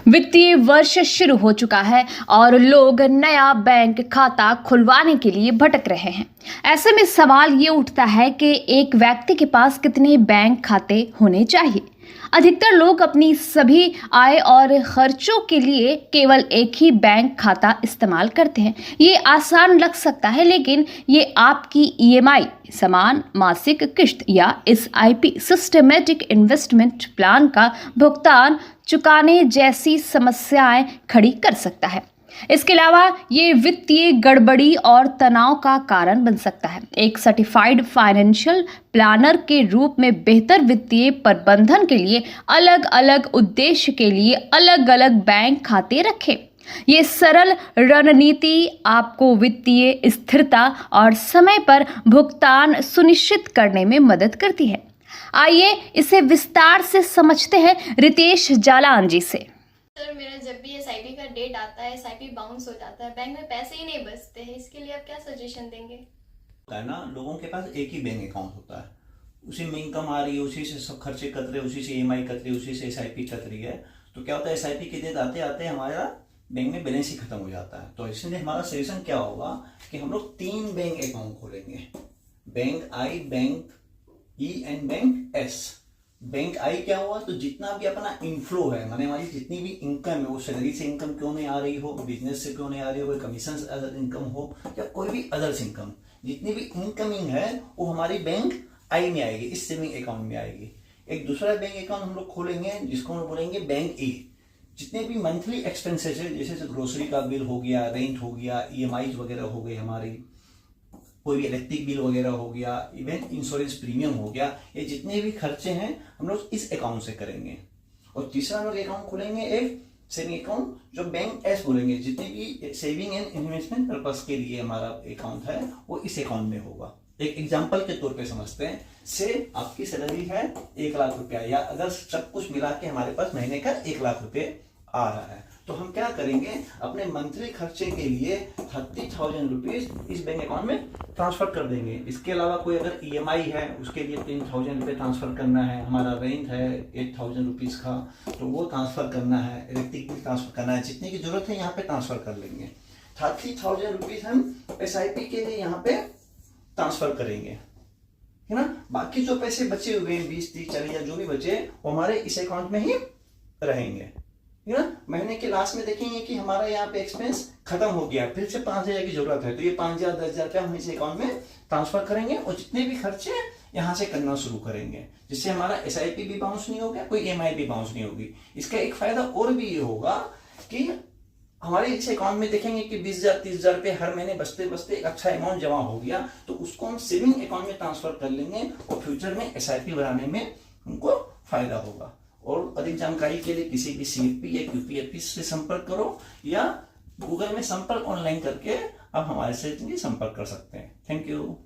वित्तीय वर्ष शुरू हो चुका है और लोग नया बैंक खाता खुलवाने के लिए भटक रहे हैं। ऐसे में सवाल ये उठता है कि एक व्यक्ति के पास कितने बैंक खाते होने चाहिए। अधिकतर लोग अपनी सभी आय और खर्चों के लिए केवल एक ही बैंक खाता इस्तेमाल करते हैं। ये आसान लग सकता है, लेकिन ये आपकी ईएमआई, समान मासिक किश्त या एसआईपी सिस्टमेटिक इन्वेस्टमेंट प्लान का भुगतान चुकाने जैसी समस्याएं खड़ी कर सकता है। इसके अलावा ये वित्तीय गड़बड़ी और तनाव का कारण बन सकता है। एक सर्टिफाइड फाइनेंशियल प्लानर के रूप में बेहतर वित्तीय प्रबंधन के लिए अलग अलग उद्देश्य के लिए अलग अलग बैंक खाते रखें। ये सरल रणनीति आपको वित्तीय स्थिरता और समय पर भुगतान सुनिश्चित करने में मदद करती है। आइए इसे विस्तार से समझते हैं रितेश जालान जी से। सर, मेरा जब भी एसआईपी का डेट आता है, एसआईपी बाउंस हो जाता है, बैंक में पैसे ही नहीं बचते हैं। इसके लिए आप क्या सजेशन देंगे? होता है ना, लोगों के पास एक ही बैंक अकाउंट होता है, उसी में इनकम आ रही है, उसी से सब खर्चे कट रहे, उसी से ईएमआई कट रही है, उसी से एसआईपी कट रही है। तो क्या होता है, एसआईपी के डेट आते आते हमारा बैंक में बैलेंस ही खत्म हो जाता है। तो इसलिए हमारा सजेशन क्या होगा कि हम लोग 3 बैंक अकाउंट खोलेंगे, bank I, bank E and bank S. Bank I क्या हुआ, तो जितना भी अपना इनफ्लो है, माने हमारी जितनी भी इनकम है, वो सैलरी से इनकम क्यों नहीं आ रही हो, बिजनेस से क्यों नहीं आ रही हो, कोई कमीशन इनकम हो या कोई भी अदर्स इनकम, जितनी भी इनकमिंग है वो हमारी बैंक आई में आएगी, इस सेविंग अकाउंट में आएगी। एक दूसरा बैंक अकाउंट हम लोग खोलेंगे जिसको हम बोलेंगे बैंक ई। जितने भी मंथली एक्सपेंसेस है, जैसे ग्रोसरी का बिल हो गया, रेंट हो गया, ईएमआई वगैरह हो गई, हमारी कोई भी इलेक्ट्रिक बिल वगैरह हो गया, इवन इंश्योरेंस प्रीमियम हो गया, ये जितने भी खर्चे हैं हम लोग इस अकाउंट से करेंगे। और तीसरा हम लोग अकाउंट खोलेंगे एक सेविंग अकाउंट, जो बैंक एस बोलेंगे। जितने भी सेविंग एंड इन्वेस्टमेंट पर्पस के लिए हमारा अकाउंट है वो इस अकाउंट में होगा। एक एग्जांपल के तौर पे समझते हैं, से आपकी सैलरी है 1 लाख रुपया, या अगर सब कुछ मिला के हमारे पास महीने का 1 लाख रुपये आ रहा है, तो हम क्या करेंगे, अपने मंथली खर्चे के लिए 30,000 रुपीज इस बैंक अकाउंट में ट्रांसफर कर देंगे। इसके अलावा कोई अगर ईएमआई है उसके लिए 3,000 रुपये ट्रांसफर करना है, हमारा रेंट है 8,000 रुपीज का, तो वो ट्रांसफर करना है, इलेक्ट्रिक बिल ट्रांसफर करना है, जितने की जरूरत है यहाँ पे ट्रांसफर कर लेंगे। 30,000 रुपीज हम एसआईपी के लिए यहाँ पे ट्रांसफर करेंगे, है ना। बाकी जो पैसे बचे हुए हैं 20, 30, 40 या जो भी बचे, वो हमारे इस अकाउंट में ही रहेंगे, है ना। महीने के लास्ट में देखेंगे कि हमारा यहाँ पे एक्सपेंस खत्म हो गया, फिर से 5,000 की जरूरत है, तो ये 5,000, 10,000 रुपया हम इस अकाउंट में ट्रांसफर करेंगे और जितने भी खर्चे यहाँ से करना शुरू करेंगे, जिससे हमारा एसआईपी भी बाउंस नहीं होगा, कोई ईएमआई भी बाउंस नहीं होगी। इसका एक फायदा और भी ये होगा कि हमारे इस अकाउंट में देखेंगे कि 20,000, 30,000 रुपये हर महीने बचते बचते एक अच्छा अमाउंट जमा हो गया, तो उसको हम सेविंग अकाउंट में ट्रांसफर कर लेंगे और फ्यूचर में एसआईपी बनाने में हमको फायदा होगा। और अधिक जानकारी के लिए किसी भी सीएफपी या यूपीएफपी से संपर्क करो, या गूगल में संपर्क ऑनलाइन करके आप हमारे से संपर्क कर सकते हैं। Thank you.